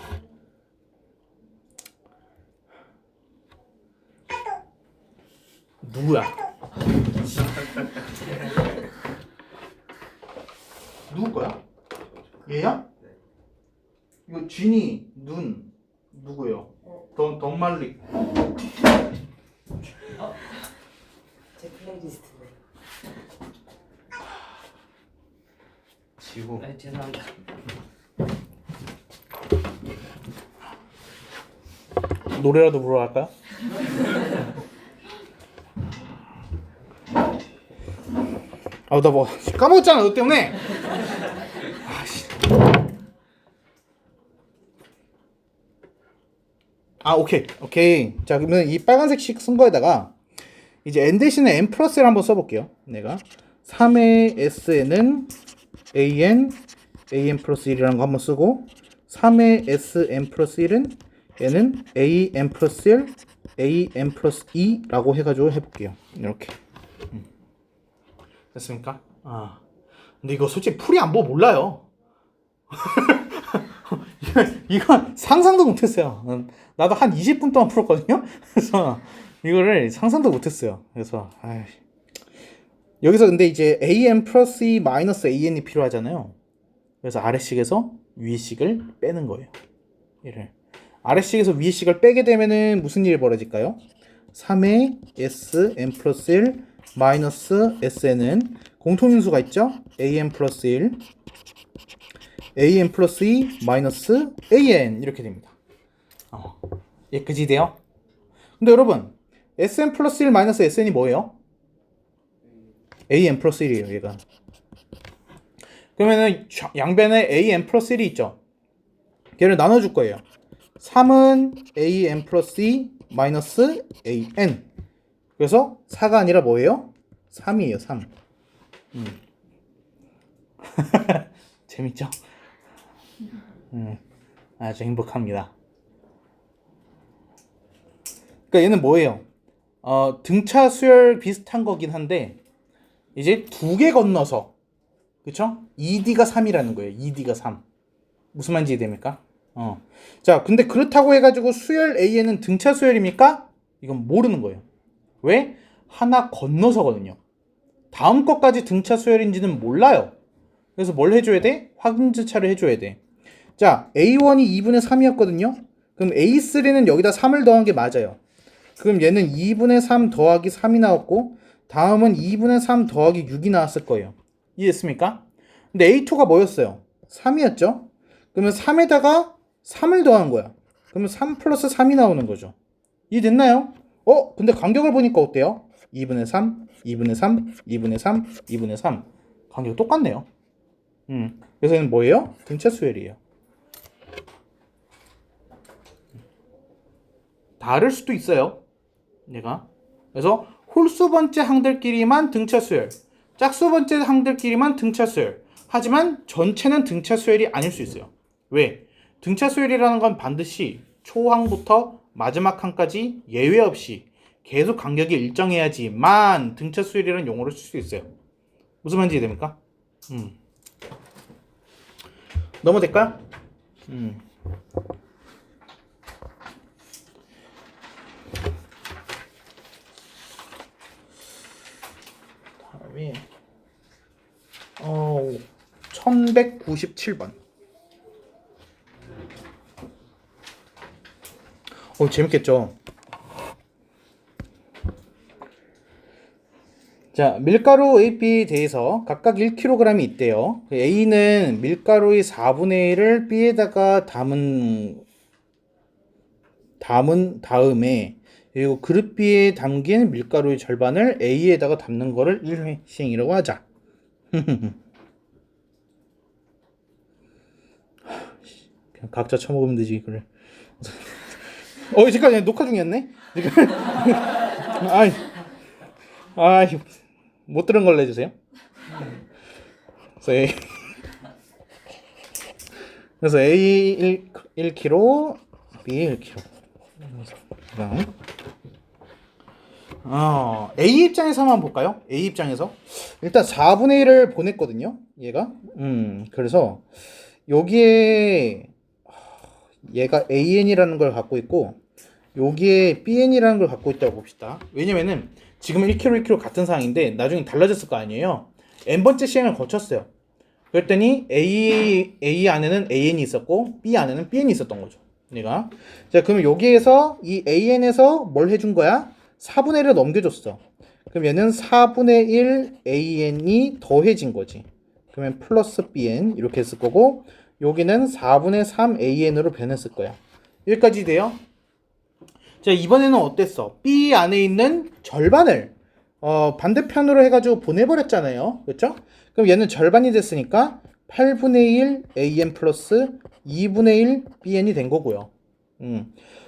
누구야? 누구 거야? 얘야? 이거 쥐니 눈 누구예요? 덩말릭.
제 플레이리스트인데.
지구.
네, 죄송합니다.
노래라도 부르러 갈까요? 나 뭐 까먹었잖아 너 때문에. 아씨. 오케이. 자, 그러면 이 빨간색 식 쓴 거에다가 이제 n 대신에 n 플러스를 한번 써볼게요. 내가 3의 sn은 an 플러스 1이라는 거 한번 쓰고 3의 sn 플러스 1은 얘는 an 플러스 1 an 플러스 2라고 해가지고 해볼게요. 이렇게. 됐습니까? 근데 이거 솔직히 풀이 안 보고 몰라요. 이건 상상도 못했어요. 나도 한 20분 동안 풀었거든요. 그래서 이거를 상상도 못했어요. 그래서 여기서 근데 이제 an 플러스 2 마이너스 an이 필요하잖아요. 그래서 아래식에서 위식을 빼는 거예요. 얘를 아래식에서 위식을 빼게 되면은 무슨 일이 벌어질까요? 3의 sn 플러스 1 마이너스 sn은 공통인수가 있죠? an 플러스 1 an 플러스 2 마이너스 an 이렇게 됩니다. 그지 돼요? 근데 여러분 sn 플러스 1 마이너스 sn이 뭐예요? an 플러스 1이에요 얘가. 그러면은 양변에 an 플러스 1이 있죠? 걔를 나눠줄 거예요. 3은 an 플러스 2 마이너스 an. 그래서 4가 아니라 뭐예요? 3이에요 3. 재밌죠? 아주 행복합니다. 그러니까 얘는 뭐예요? 등차 수열 비슷한 거긴 한데 이제 두 개 건너서 그쵸? 2D가 3이라는 거예요. 2D가 3. 무슨 말인지 이해됩니까? 자, 근데 그렇다고 해가지고 수열 A에는 등차 수열입니까? 이건 모르는 거예요. 왜? 하나 건너서거든요. 다음 것까지 등차 수열인지는 몰라요. 그래서 뭘 해줘야 돼? 확인절차를 해줘야 돼. 자, A1이 2분의 3이었거든요. 그럼 A3는 여기다 3을 더한 게 맞아요. 그럼 얘는 2분의 3 더하기 3이 나왔고 다음은 2분의 3 더하기 6이 나왔을 거예요. 이해했습니까? 근데 A2가 뭐였어요? 3이었죠? 그러면 3에다가 3을 더한 거야. 그러면 3 플러스 3이 나오는 거죠. 이해됐나요? 근데 간격을 보니까 어때요? 2분의 3, 2분의 3, 2분의 3, 2분의 3. 간격이 똑같네요. 그래서 얘는 뭐예요? 등차 수열이에요. 다를 수도 있어요. 얘가. 그래서 홀수 번째 항들끼리만 등차 수열, 짝수 번째 항들끼리만 등차 수열. 하지만 전체는 등차 수열이 아닐 수 있어요. 왜? 등차 수열이라는 건 반드시 초항부터 마지막 항까지 예외 없이 계속 간격이 일정해야지만 등차 수열이라는 용어를 쓸 수 있어요. 무슨 말인지 이해됩니까? 넘어갈까요? 다음에 1197번. 재밌겠죠? 자, 밀가루 A, B에 대해서 각각 1kg이 있대요. A는 밀가루의 4분의 1을 B에다가 담은 다음에 그리고 그릇 B에 담긴 밀가루의 절반을 A에다가 담는 거를 1회 시행이라고 하자. 그냥 각자 처먹으면 되지 그래. 잠깐 녹화 중이었네. 아이, 못 들은 걸로 해주세요. 그래서 A 1kg, B 1kg. A 입장에서만 볼까요? A 입장에서 일단 4분의 1을 보냈거든요. 얘가. 그래서 여기에 얘가 AN이라는 걸 갖고 있고 여기에 BN이라는 걸 갖고 있다고 봅시다. 왜냐면은 지금 1kg 1kg 같은 상황인데 나중에 달라졌을 거 아니에요. n번째 시행을 거쳤어요. 그랬더니 A 안에는 AN이 있었고 B 안에는 BN이 있었던 거죠. 얘가. 자, 그러면 여기에서 이 AN에서 뭘 해준 거야? 4분의 1을 넘겨줬어. 그럼 얘는 4분의 1 AN이 더해진 거지. 그러면 플러스 BN 이렇게 했을 거고 여기는 4분의 3 AN으로 변했을 거야. 여기까지 돼요? 자, 이번에는 어땠어? B 안에 있는 절반을 반대편으로 해가지고 보내버렸잖아요. 그렇죠? 그럼 얘는 절반이 됐으니까 8분의 1 AN 플러스 2분의 1 BN이 된 거고요.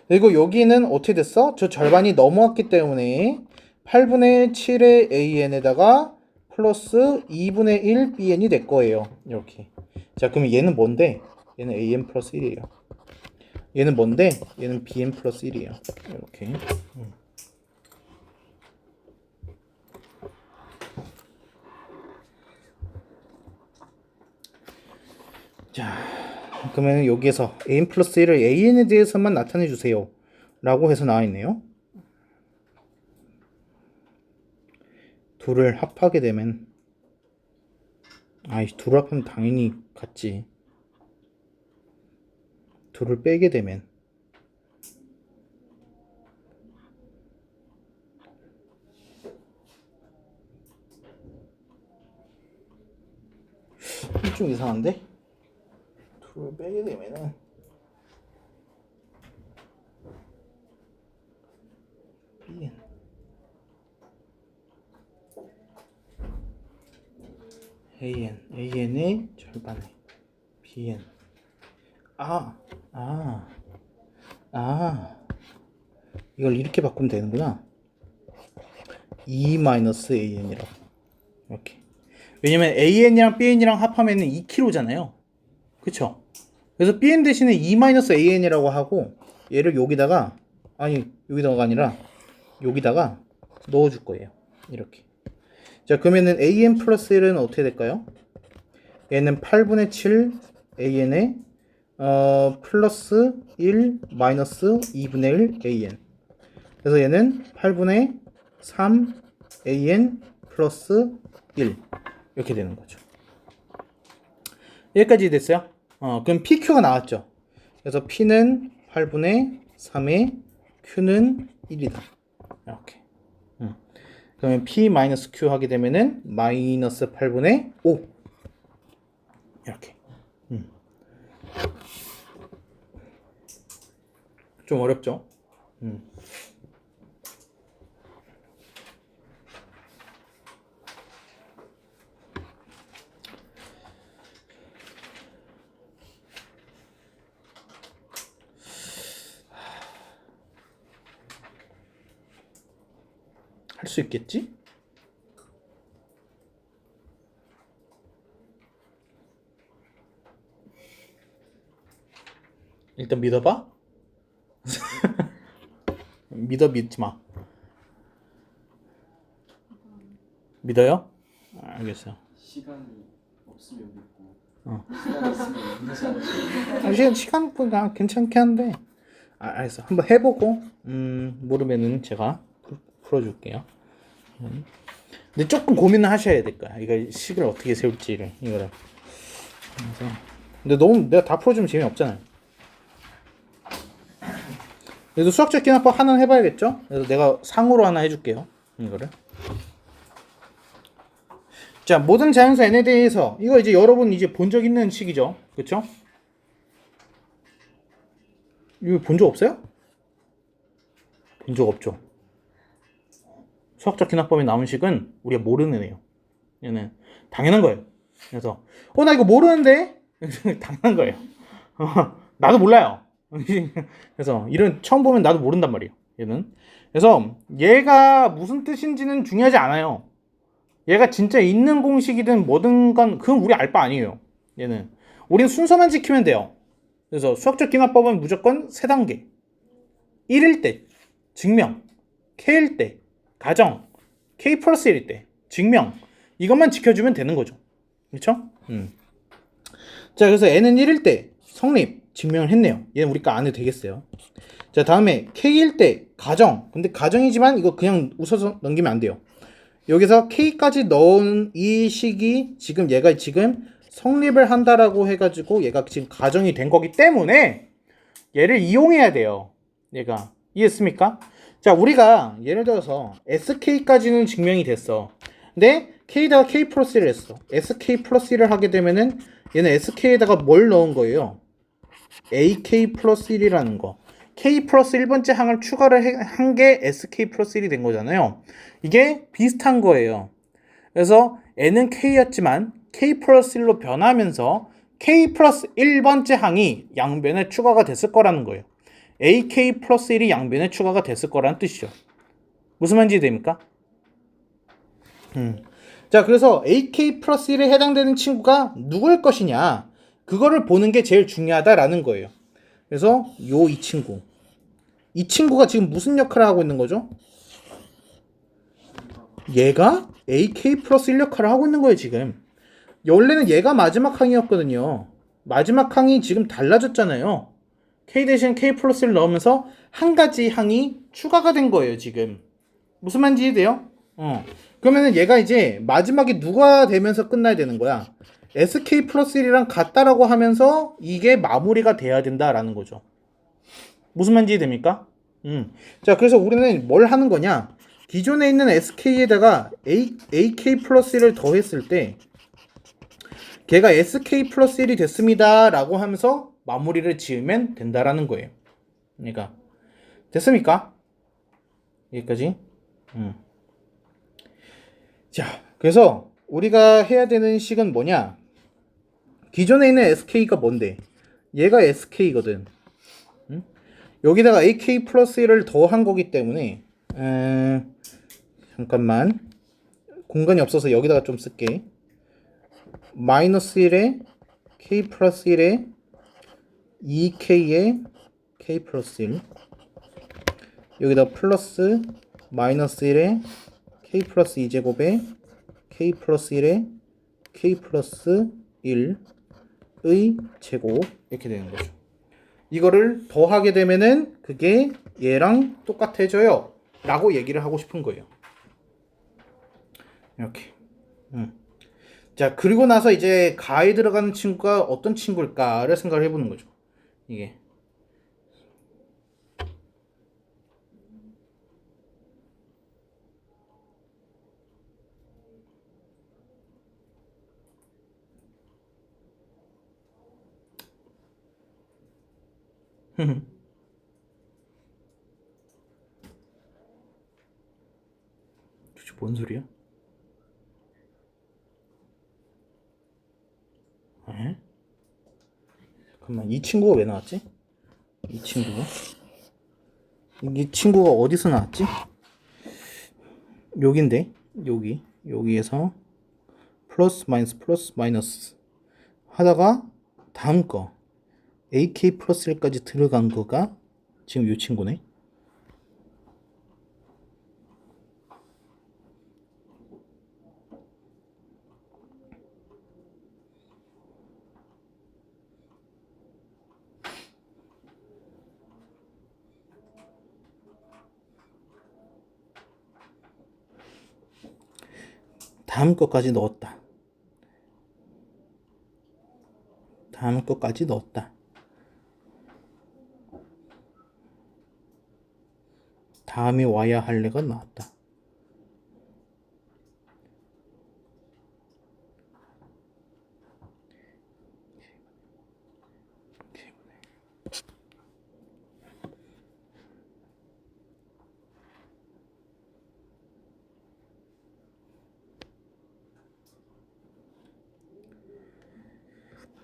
그리고 여기는 어떻게 됐어? 저 절반이 넘어왔기 때문에 8분의 7의 AN에다가 플러스 2분의 1 BN이 될 거예요. 이렇게. 자, 그럼 얘는 뭔데? 얘는 AN 플러스 1이에요. 얘는 뭔데? 얘는 BN 플러스 1이에요. 이렇게. 자, 그러면 여기에서 AN 플러스 1을 AN에 대해서만 나타내 주세요. 라고 해서 나와 있네요. 둘을 합하게 되면 둘을 합하면 당연히 같지. 둘을 빼게 되면 좀 이상한데? 둘을 빼게 되면은 BN AN의 절반에 BN 이걸 이렇게 바꾸면 되는구나. E-AN이라고 이렇게. 왜냐면 AN이랑 BN이랑 합하면 2kg잖아요. 그쵸? 그래서 BN 대신에 E-AN이라고 하고 얘를 여기다가 여기다가 아니라 여기다가 넣어줄 거예요. 이렇게. 자, 그러면은 AN 플러스 1은 어떻게 될까요? 얘는 8분의 7 AN에 플러스 1 마이너스 2분의 1 AN. 그래서 얘는 8분의 3 AN 플러스 1 이렇게 되는 거죠. 여기까지 됐어요? 그럼 PQ가 나왔죠. 그래서 P는 8분의 3에 Q는 1이다. 이렇게. 그러면 P 마이너스 Q 하게 되면은 마이너스 8분의 5 이렇게. 좀 어렵죠? 할 수 있겠지? 일단 믿어봐. 믿지 마. 믿어요? 알겠어요.
시간이 없으면 믿고 시간이 있으면 믿지 않아요.
시간 보니까 괜찮긴 한데. 알겠어. 한번 해보고 모르면은 제가 풀어줄게요. 근데 조금 고민을 하셔야 될 거야. 이거 식을 어떻게 세울지를 이거를. 그래서 근데 너무 내가 다 풀어주면 재미없잖아요. 그래도 수학적 기납법 하나는 해봐야겠죠? 그래서 내가 상으로 하나 해줄게요. 이거를. 자, 모든 자연수 n에 대해서 이거 이제 여러분 이제 본 적 있는 식이죠, 그렇죠? 이거 본 적 없어요? 본 적 없죠. 수학적 기납법에 나온 식은 우리가 모르는 애예요. 얘는 당연한 거예요. 그래서 나 이거 모르는데 당연한 거예요. 나도 몰라요. 그래서 이런 처음 보면 나도 모른단 말이에요. 얘는. 그래서 얘가 무슨 뜻인지는 중요하지 않아요. 얘가 진짜 있는 공식이든 뭐든 간 그건 우리 알 바 아니에요. 얘는. 우린 순서만 지키면 돼요. 그래서 수학적 기납법은 무조건 세 단계. 1일 때 증명, K일 때 가정, K 플러스 1일 때 증명. 이것만 지켜주면 되는 거죠. 그렇죠? 자, 그래서 N은 1일 때 성립, 증명을 했네요. 얘는 우리 거 안 해도 되겠어요. 자, 다음에 K일 때 가정. 근데 가정이지만 이거 그냥 웃어서 넘기면 안 돼요. 여기서 K까지 넣은 이 식이 지금 얘가 지금 성립을 한다라고 해가지고 얘가 지금 가정이 된 거기 때문에 얘를 이용해야 돼요. 얘가. 이해했습니까? 자, 우리가 예를 들어서 SK까지는 증명이 됐어. 근데 K에다가 K 플러스 1을 했어. SK 플러스 1을 하게 되면은 얘는 SK에다가 뭘 넣은 거예요? AK 플러스 1이라는 거. K 플러스 1번째 항을 추가를 한 게 SK 플러스 1이 된 거잖아요. 이게 비슷한 거예요. 그래서 N은 K였지만 K 플러스 1로 변하면서 K 플러스 1번째 항이 양변에 추가가 됐을 거라는 거예요. AK 플러스 1이 양변에 추가가 됐을 거라는 뜻이죠. 무슨 말인지 됩니까? 자, 그래서 AK 플러스 1에 해당되는 친구가 누구일 것이냐, 그거를 보는 게 제일 중요하다라는 거예요. 그래서 이 친구, 이 친구가 지금 무슨 역할을 하고 있는 거죠? 얘가 AK 플러스 1 역할을 하고 있는 거예요. 지금 원래는 얘가 마지막 항이었거든요. 마지막 항이 지금 달라졌잖아요. K 대신 K 플러스 1 넣으면서 한 가지 항이 추가가 된 거예요. 지금 무슨 말인지 이해돼요? 그러면은 얘가 이제 마지막에 누가 되면서 끝나야 되는 거야? SK 플러스 1이랑 같다라고 하면서 이게 마무리가 돼야 된다라는 거죠. 무슨 말인지 이해됩니까? 자, 그래서 우리는 뭘 하는 거냐? 기존에 있는 SK에다가 AK 플러스 1을 더했을 때 걔가 SK 플러스 1이 됐습니다 라고 하면서 마무리를 지으면 된다라는 거예요. 그러니까 됐습니까? 여기까지. 자, 그래서 우리가 해야 되는 식은 뭐냐? 기존에 있는 SK가 뭔데? 얘가 SK거든. 여기다가 AK 플러스 1을 더한 거기 때문에 잠깐만, 공간이 없어서 여기다가 좀 쓸게. 마이너스 1에 K 플러스 1에 2K에 K 플러스 1, 여기다 플러스 마이너스 1에 K 플러스 2제곱에 K 플러스 1에 K 플러스 1의 제곱, 이렇게 되는 거죠. 이거를 더하게 되면은 그게 얘랑 똑같아져요 라고 얘기를 하고 싶은 거예요. 이렇게. 자, 그리고 나서 이제 가에 들어가는 친구가 어떤 친구일까를 생각을 해보는 거죠. 이게 도대체 뭔 소리야? 에? 잠깐만, 이 친구가 왜 나왔지? 이 친구가 어디서 나왔지? 여긴데, 여기에서 플러스 마이너스 하다가 다음 거 AK 플러스 1까지 들어간 거가 지금 이 친구네. 다음 것까지 넣었다. 다음 것까지 넣었다. 다음에 와야 할 애가 나왔다.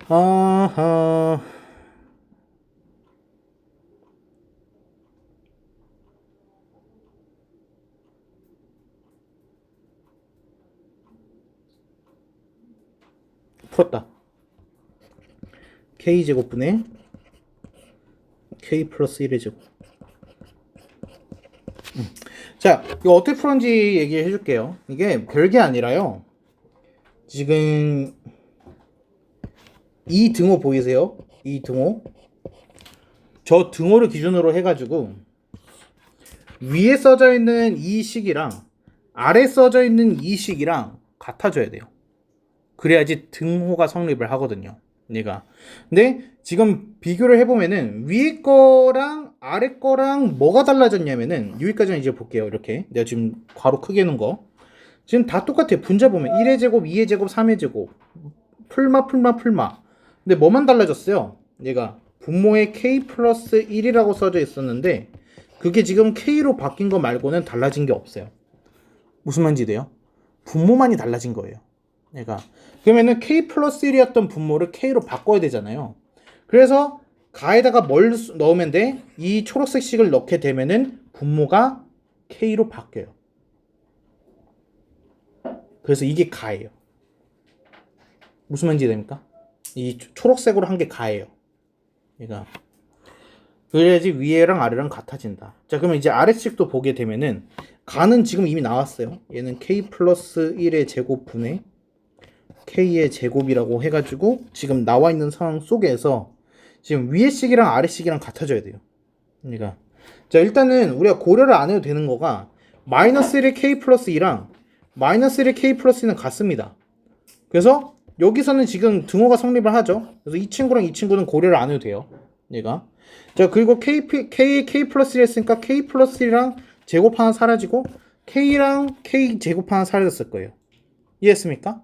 아하. 풀었다. K제곱분의 K 플러스 1의 제곱. 자, 이거 어떻게 풀었는지 얘기해 줄게요. 이게 별게 아니라요. 지금 이 등호 보이세요? 이 등호. 저 등호를 기준으로 해가지고 위에 써져 있는 이 식이랑 아래 써져 있는 이 식이랑 같아져야 돼요. 그래야지 등호가 성립을 하거든요. 얘가. 근데 지금 비교를 해보면은 위에 거랑 아래 거랑 뭐가 달라졌냐면은 여기까지는 이제 볼게요. 이렇게 내가 지금 괄호 크게 해놓은 거 지금 다 똑같아요. 분자 보면 1의 제곱, 2의 제곱, 3의 제곱 풀마. 근데 뭐만 달라졌어요? 얘가 분모에 K 플러스 1이라고 써져 있었는데 그게 지금 K로 바뀐 거 말고는 달라진 게 없어요. 무슨 말인지 돼요? 분모만이 달라진 거예요. 얘가. 그러면은 K 플러스 1이었던 분모를 K로 바꿔야 되잖아요. 그래서 가에다가 뭘 넣으면 돼? 이 초록색 식을 넣게 되면은 분모가 K로 바뀌어요. 그래서 이게 가예요. 무슨 말인지 됩니까? 이 초록색으로 한 게 가예요. 얘가. 그래야지 위에랑 아래랑 같아진다. 자, 그러면 이제 아래식도 보게 되면은 가는 지금 이미 나왔어요. 얘는 K 플러스 1의 제곱분의 K의 제곱이라고 해가지고 지금 나와 있는 상황 속에서 지금 위의 식이랑 아래 식이랑 같아져야 돼요. 그러니까 자, 일단은 우리가 고려를 안 해도 되는 거가 마이너스 1의 K 플러스 2랑 마이너스 1의 K 플러스 2는 같습니다. 그래서 여기서는 지금 등호가 성립을 하죠. 그래서 이 친구랑 이 친구는 고려를 안 해도 돼요. 얘가. 자, 그리고 K 플러스 1 했으니까 K 플러스 1이랑 제곱 하나 사라지고 K랑 K 제곱 하나 사라졌을 거예요. 이해했습니까?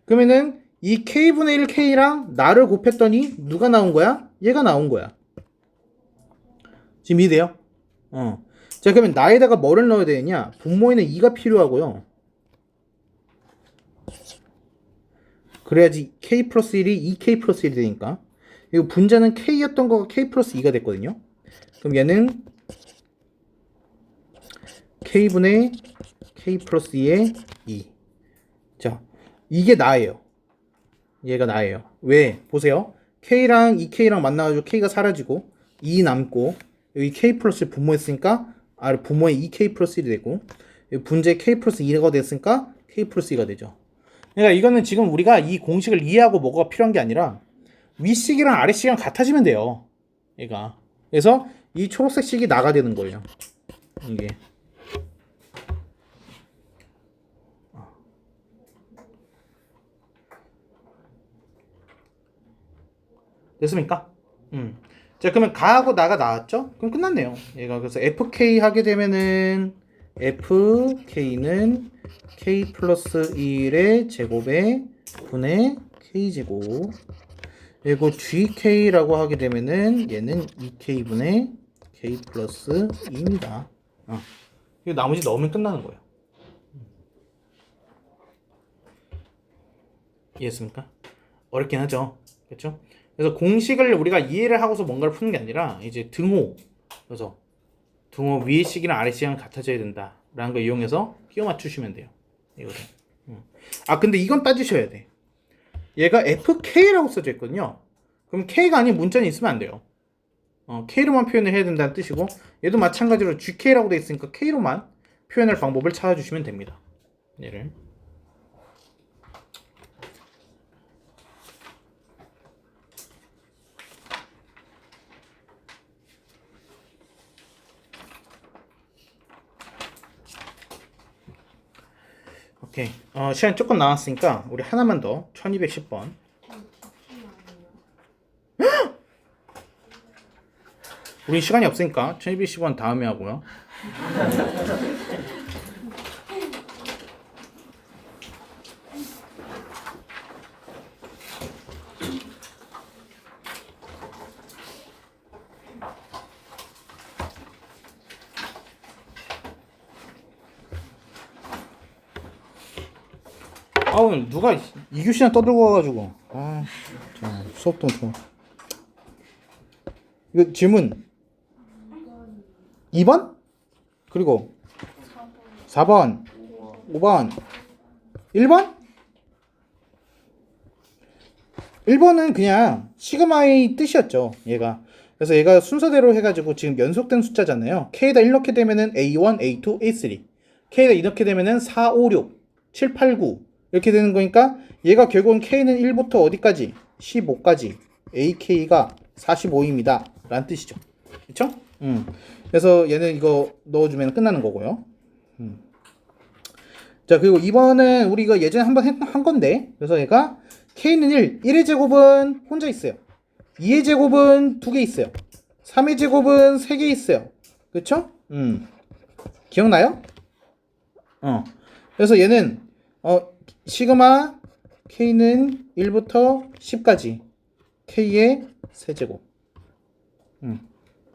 그러면은 이 K분의 1 K랑 나를 곱했더니 누가 나온 거야? 얘가 나온 거야. 지금 이해돼요? 자, 그러면 나에다가 뭐를 넣어야 되느냐? 분모에는 2가 필요하고요. 그래야지 K 플러스 1이 2K 플러스 1이 되니까. 이거 분자는 K였던 거가 K 플러스 2가 됐거든요. 그럼 얘는 K분의 K 플러스 2의 2. 자, 이게 나예요. 얘가 나예요. 왜? 보세요. K랑 2K랑 만나가지고 K가 사라지고 2 남고 여기 K 플러스 1 분모했으니까 분모에 2K 플러스 1이 되고 분자에 K 플러스 2가 됐으니까 K 플러스 2가 되죠. 그러니까 이거는 지금 우리가 이 공식을 이해하고 뭐가 필요한 게 아니라 위식이랑 아래식이랑 같아지면 돼요. 얘가. 그래서 이 초록색 식이 나가 되는 거예요. 이게. 됐습니까? 자, 그러면 가하고 나가 나왔죠? 그럼 끝났네요. 얘가 그래서 FK 하게 되면은 FK는 K 플러스 1의 제곱에 분의 K제곱. 그리고 GK라고 하게 되면은 얘는 2K분의 K 플러스 2입니다. 이거 나머지 넣으면 끝나는 거예요. 이해했습니까? 어렵긴 하죠. 그렇죠? 그래서 공식을 우리가 이해를 하고서 뭔가를 푸는 게 아니라 이제 등호. 그래서 등호 위의 식이랑 아래 식이랑 같아져야 된다라는 걸 이용해서 끼워 맞추시면 돼요. 이거를. 근데 이건 따지셔야 돼. 얘가 FK라고 써져 있거든요. 그럼 K가 아닌 문자는 있으면 안 돼요. K로만 표현을 해야 된다는 뜻이고 얘도 마찬가지로 GK라고 돼 있으니까 K로만 표현할 방법을 찾아주시면 됩니다. 얘를. 오케이. 시간 조금 남았으니까 우리 하나만 더 1210번. 우리 시간이 없으니까 1210번 다음에 하고요. 오늘 누가 이규씨나 떠들고 와가지고 자, 수업도 못하고. 이거 질문 2번? 그리고 4번 5번 1번? 1번은 그냥 시그마의 뜻이었죠. 얘가. 그래서 얘가 순서대로 해가지고 지금 연속된 숫자잖아요. K에다 1 넣게 되면은 A1, A2, A3. K에다 2 넣게 되면은 4, 5, 6, 7, 8, 9 이렇게 되는 거니까 얘가 결국은 K는 1부터 어디까지? 15까지. AK가 45입니다. 라는 뜻이죠. 그쵸? 그래서 얘는 이거 넣어주면 끝나는 거고요. 자, 그리고 2번은 우리 이거 예전에 한번 한 건데, 그래서 얘가 K는 1의 제곱은 혼자 있어요. 2의 제곱은 2개 있어요. 3의 제곱은 3개 있어요. 그쵸? 기억나요? 그래서 얘는 시그마 K는 1부터 10까지 K의 세제곱.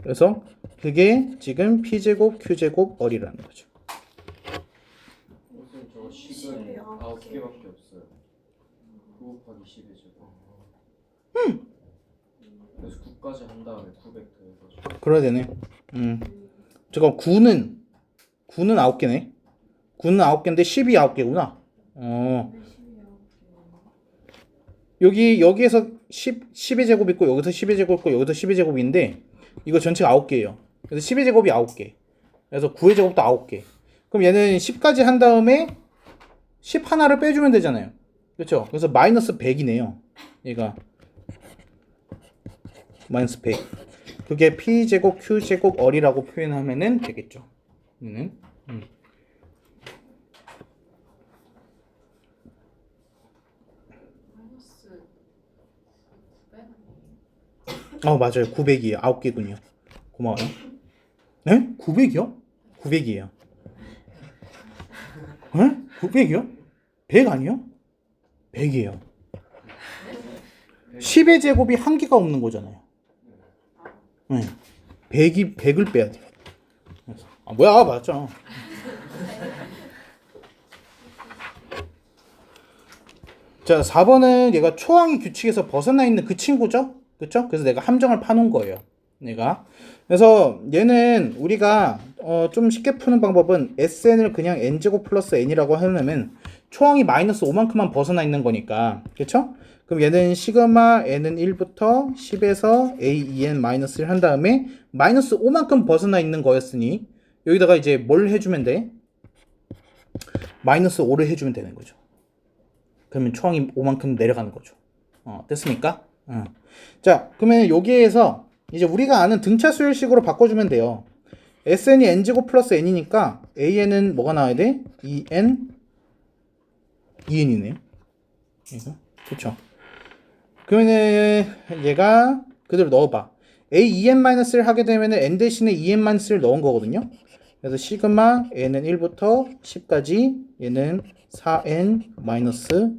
그래서 그게 지금 P제곱, Q제곱, 어리라는 거죠.
선생님 저거 10은 9개밖에 없어요. 9 곱하기 10의 제곱. 그래서 9까지 한 다음에 900 더해가지고.
그래야 되네. 잠깐 9는 9개네. 9는 9개인데 10이 9개구나. 여기에서 10의 제곱 있고 여기서 10의 제곱 있고 여기서 10의 제곱인데 이거 전체가 9개예요. 그래서 10의 제곱이 9개. 그래서 9의 제곱도 9개. 그럼 얘는 10까지 한 다음에 10 하나를 빼주면 되잖아요. 그렇죠? 그래서 마이너스 100이네요. 얘가 마이너스 100. 그게 P제곱, Q제곱, 어리라고 표현하면 되겠죠. 얘는 맞아요. 900이에요. 9개군요. 고마워요. 네? 900이요? 900이에요. 네? 900이요? 100 아니요? 100이에요. 10의 제곱이 한 개가 없는 거잖아요. 네. 100을 빼야 돼요. 뭐야, 맞죠. 자, 4번은 얘가 초항의 규칙에서 벗어나 있는 그 친구죠? 그쵸? 그래서 내가 함정을 파놓은 거예요. 내가. 그래서 얘는 우리가 좀 쉽게 푸는 방법은 SN을 그냥 N제곱 플러스 N이라고 하려면 초항이 마이너스 5만큼만 벗어나 있는 거니까. 그쵸? 그럼 얘는 시그마 N은 1부터 10에서 AEN 마이너스 1 한 다음에 마이너스 5만큼 벗어나 있는 거였으니 여기다가 이제 뭘 해주면 돼? 마이너스 5를 해주면 되는 거죠. 그러면 초항이 5만큼 내려가는 거죠. 됐습니까? 자, 그러면 여기에서 이제 우리가 아는 등차 수열식으로 바꿔주면 돼요. SN이 N제곱 플러스 N이니까 AN은 뭐가 나와야 돼? EN이네요. 그쵸? 그러면은 얘가 그대로 넣어봐. AEN-1을 하게 되면 N 대신에 EN-1을 넣은 거거든요. 그래서 시그마 N은 1부터 10까지 얘는 4N-2 마이너스 5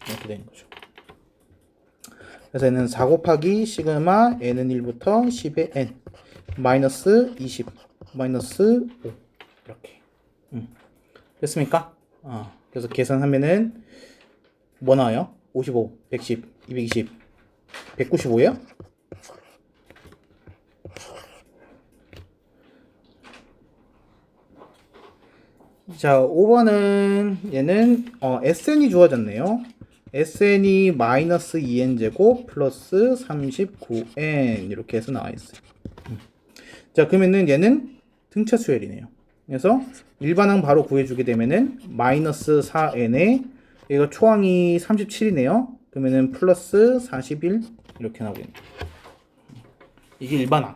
이렇게 되는 거죠. 그래서 얘는 4 곱하기 시그마 N은 1부터 10의 N 마이너스 20 마이너스 5 이렇게 됐습니까? 그래서 계산하면은 뭐 나와요? 55, 110, 220, 195예요? 자, 5번은 얘는 SN이 주어졌네요. SN이 마이너스 2n제곱 플러스 39n 이렇게 해서 나와 있어요. 자, 그러면은 얘는 등차 수열이네요. 그래서 일반항 바로 구해주게 되면은 마이너스 4n에 얘가 초항이 37이네요. 그러면은 플러스 41 이렇게 나오겠네요. 이게 일반항.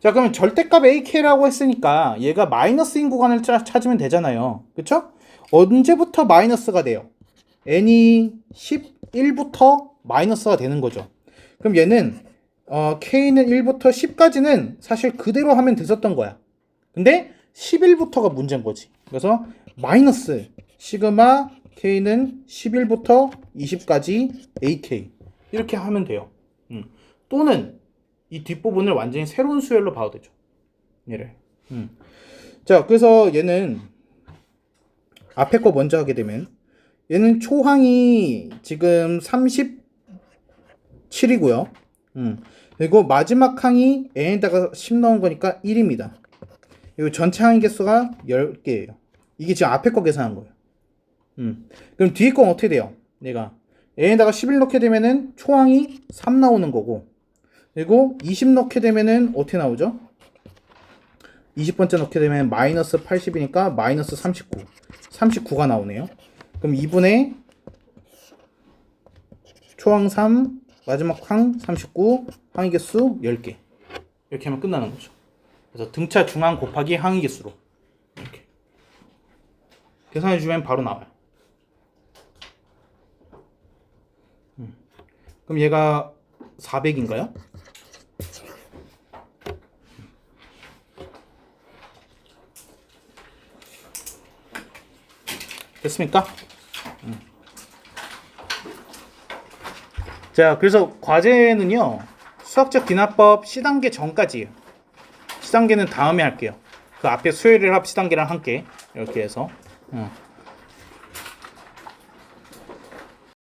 자, 그러면 절대값 AK라고 했으니까 얘가 마이너스인 구간을 찾으면 되잖아요. 그쵸? 언제부터 마이너스가 돼요? n이 11부터 마이너스가 되는 거죠. 그럼 얘는 k는 1부터 10까지는 사실 그대로 하면 됐었던 거야. 근데 11부터가 문제인 거지. 그래서 마이너스 시그마 k는 11부터 20까지 ak 이렇게 하면 돼요. 또는 이 뒷부분을 완전히 새로운 수열로 봐도 되죠. 얘를. 자, 그래서 얘는 앞에 거 먼저 하게 되면 얘는 초항이 지금 37이고요. 그리고 마지막 항이 n에다가 10 넣은 거니까 1입니다. 그리고 전체 항의 개수가 10개예요. 이게 지금 앞에 거 계산한 거예요. 그럼 뒤에 건 어떻게 돼요? 얘가 A에다가 11 넣게 되면은 초항이 3 나오는 거고, 그리고 20 넣게 되면은 어떻게 나오죠? 20번째 넣게 되면 마이너스 80이니까 마이너스 39. 39가 나오네요. 그럼 2분의 초항 3, 마지막 항 39, 항의 개수 10개. 이렇게 하면 끝나는 거죠. 그래서 등차 중항 곱하기 항의 개수로 이렇게 계산해 주면 바로 나와요. 그럼 얘가 400인가요? 됐습니까? 자, 그래서 과제는요, 수학적 기납법 C단계 전까지예요. C단계는 다음에 할게요. 그 앞에 수열일합 C단계랑 함께 이렇게 해서